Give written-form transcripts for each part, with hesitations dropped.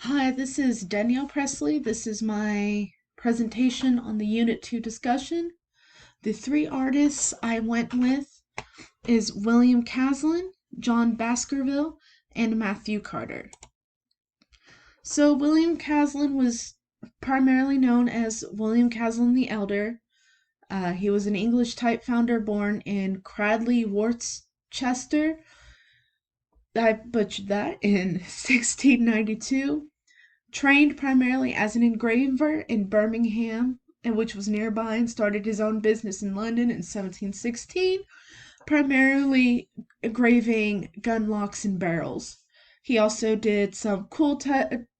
Hi, this is Danielle Presley. This is my presentation on the Unit 2 discussion. The three artists I went with is William Caslin, John Baskerville, and Matthew Carter. So William Caslin was primarily known as William Caslin the Elder. He was an English type founder born in Cradley, Worcester. I butchered that in 1692. Trained primarily as an engraver in Birmingham, which was nearby, and started his own business in London in 1716, primarily engraving gun locks and barrels. He also did some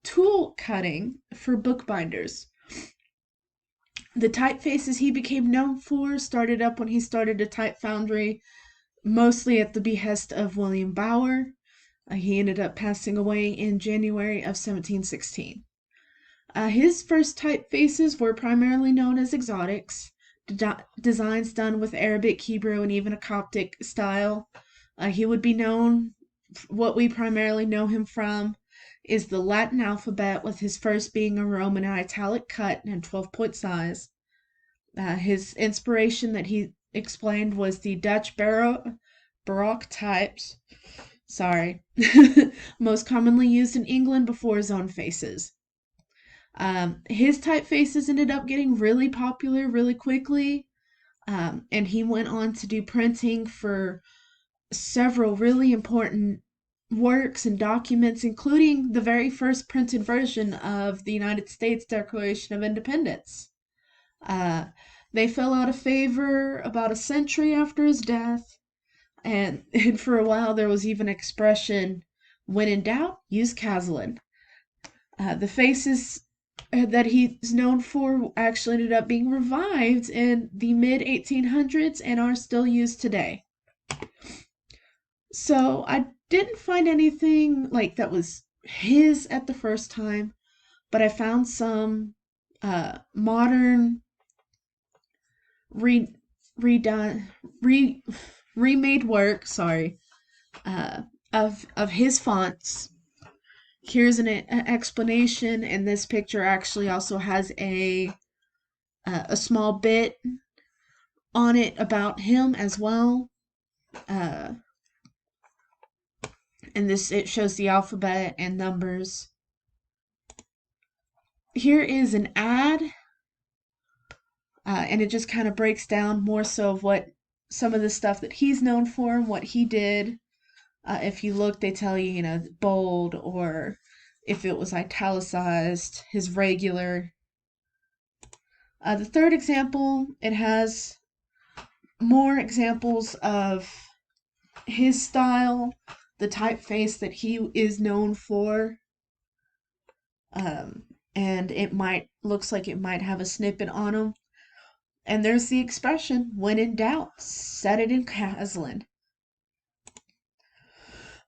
tool cutting for bookbinders. The typefaces he became known for started up when he started a type foundry, mostly at the behest of William Bower. He ended up passing away in January of 1716. His first typefaces were primarily known as exotics, designs done with Arabic, Hebrew, and even a Coptic style. He would be known, what we primarily know him from is the Latin alphabet, with his first being a Roman italic cut and 12-point size. His inspiration that he explained was the Dutch Baroque types, sorry, most commonly used in England before his own faces. His typefaces ended up getting really popular really quickly, and he went on to do printing for several really important works and documents, including the very first printed version of the United States Declaration of Independence. Uh, they fell out of favor about a century after his death, and for a while there was even expression, when in doubt, use Caslin. The faces that he's known for actually ended up being revived in the mid 1800s and are still used today. So I didn't find anything like that was his at the first time, but I found some modern re redone re remade work, sorry, uh, of his fonts. Here's an explanation, and this picture actually also has a small bit on it about him as well. Uh, and this it shows the alphabet and numbers. Here is an ad, and it just kind of breaks down more so of what some of the stuff that he's known for and what he did. If you look, they tell you, bold, or if it was italicized, his regular. The third example, it has more examples of his style, the typeface that he is known for. And looks like it might have a snippet on him. And there's the expression, when in doubt, set it in Caslin.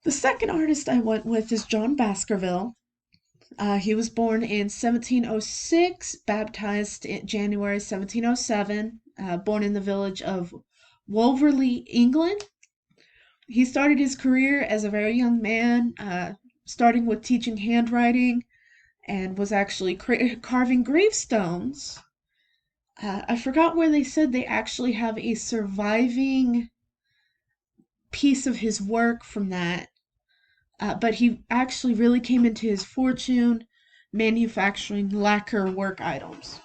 The second artist I went with is John Baskerville. He was born in 1706, baptized in January 1707, born in the village of Wolverley, England. He started his career as a very young man, starting with teaching handwriting, and was actually carving gravestones. I forgot where they said they actually have a surviving piece of his work from that. But he actually really came into his fortune manufacturing lacquer work items.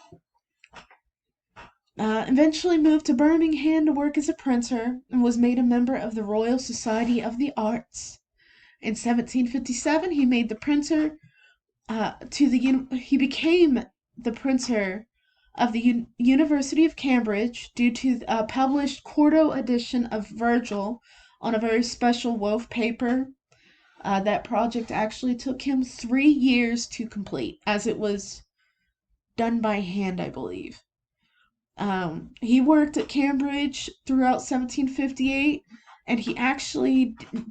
Eventually moved to Birmingham to work as a printer, and was made a member of the Royal Society of the Arts. In 1757, he made the printer he became the printer of the University of Cambridge due to a published quarto edition of Virgil on a very special wove paper. That project actually took him 3 years to complete, as it was done by hand, I believe. He worked at Cambridge throughout 1758, and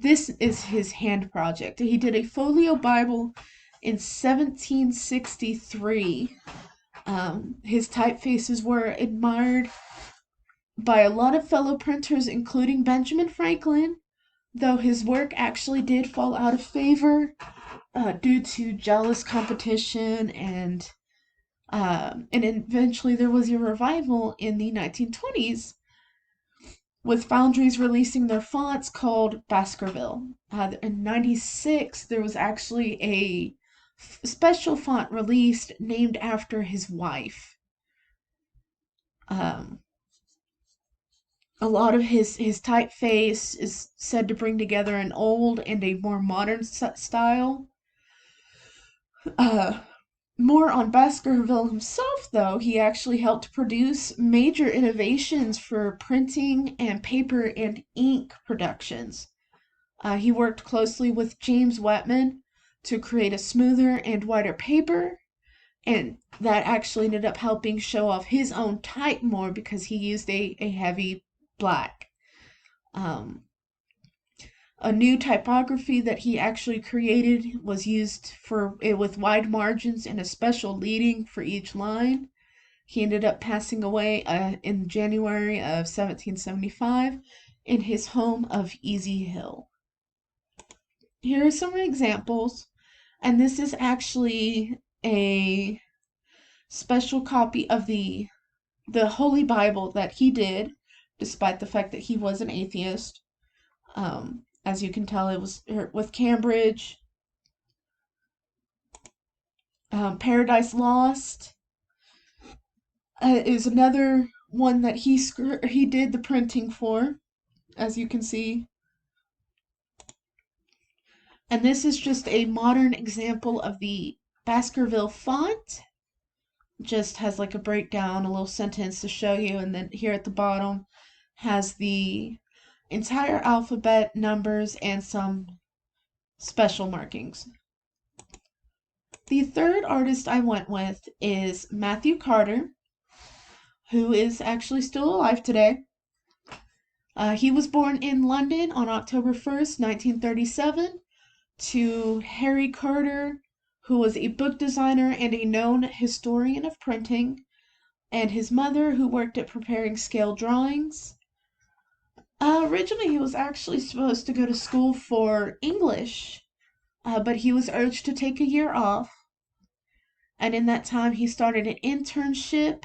this is his hand project. He did a folio Bible in 1763. His typefaces were admired by a lot of fellow printers, including Benjamin Franklin, though his work actually did fall out of favor due to jealous competition, and eventually there was a revival in the 1920s with foundries releasing their fonts called Baskerville. In '96, there was actually a special font released named after his wife. Um, a lot of his typeface is said to bring together an old and a more modern style. Uh, More on Baskerville himself, though, he actually helped produce major innovations for printing and paper and ink productions. He worked closely with James Wetman to create a smoother and whiter paper, and that actually ended up helping show off his own type more because he used a heavy black. Um, a new typography that he actually created was used for it with wide margins and a special leading for each line. He ended up passing away in January of 1775 in his home of Easy Hill. Here are some examples, and this is actually a special copy of the Holy Bible that he did, despite the fact that he was an atheist. As you can tell, it was with Cambridge, Paradise Lost is another one that he did the printing for, as you can see. And this is just a modern example of the Baskerville font. Just has like a breakdown, a little sentence to show you, and then here at the bottom has the entire alphabet, numbers, and some special markings. The third artist I went with is Matthew Carter, who is actually still alive today. He was born in London on October 1st, 1937, to Harry Carter, who was a book designer and a known historian of printing, and his mother, who worked at preparing scale drawings. Originally, he was actually supposed to go to school for English, but he was urged to take a year off. And in that time, he started an internship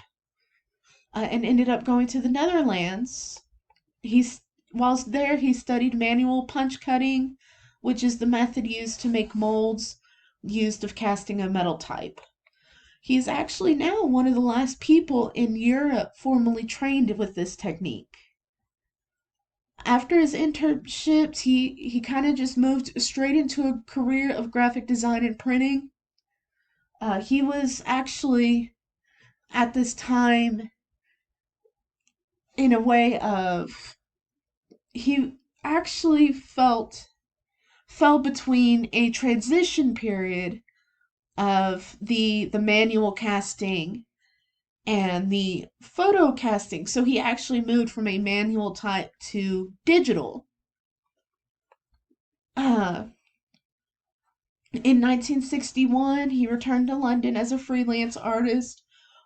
and ended up going to the Netherlands. Whilst there, he studied manual punch cutting, which is the method used to make molds used of casting a metal type. He is actually now one of the last people in Europe formally trained with this technique. After his internships, he kind of just moved straight into a career of graphic design and printing. He was actually, at this time, in a way of, he actually fell between a transition period of the manual casting and the photo casting. So he actually moved from a manual type to digital. In 1961, he returned to London as a freelance artist,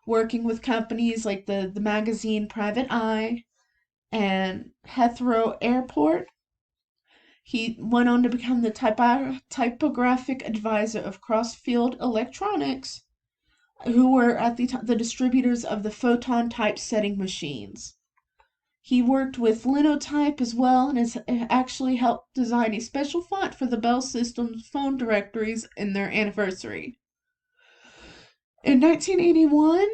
working with companies like the magazine Private Eye and Heathrow Airport. He went on to become the typographic advisor of Crossfield Electronics, who were at the distributors of the photon typesetting machines. He worked with Linotype as well and has actually helped design a special font for the Bell Systems phone directories in their anniversary. In 1981,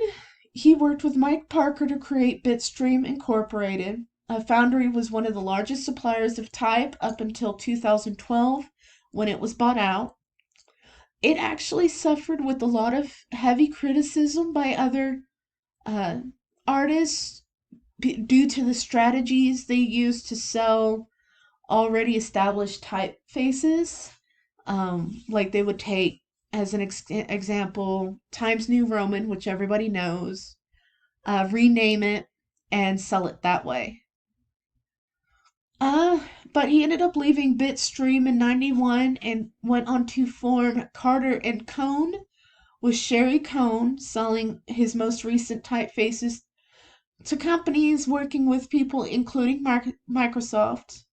he worked with Mike Parker to create Bitstream Incorporated. Foundry was one of the largest suppliers of type up until 2012 when it was bought out. It actually suffered with a lot of heavy criticism by other artists due to the strategies they used to sell already established typefaces. Like they would take, as an example, Times New Roman, which everybody knows, rename it, and sell it that way. But he ended up leaving Bitstream in '91 and went on to form Carter and Cone, with Sherry Cone selling his most recent typefaces to companies working with people including Microsoft.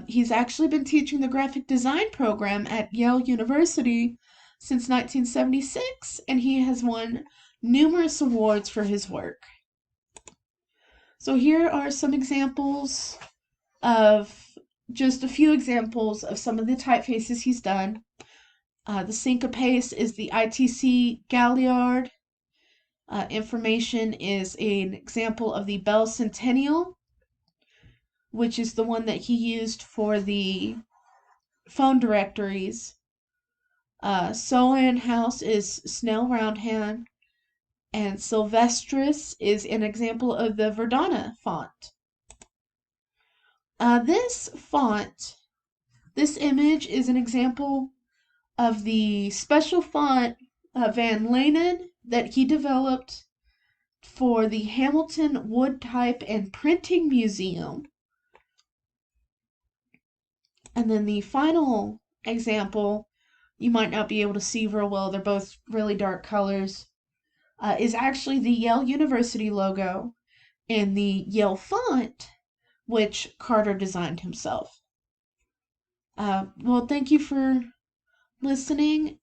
He's actually been teaching the graphic design program at Yale University since 1976, and he has won numerous awards for his work. So here are some examples of just a few examples of some of the typefaces he's done. The syncopace is the ITC Galliard. Information is an example of the Bell Centennial, which is the one that he used for the phone directories. Sohan House is Snail Roundhand, and Sylvestris is an example of the Verdana font. This font, this image is an example of the special font Van Lenen that he developed for the Hamilton Wood Type and Printing Museum. And then the final example, you might not be able to see real well, they're both really dark colors, is actually the Yale University logo and the Yale font, which Carter designed himself. Well, thank you for listening,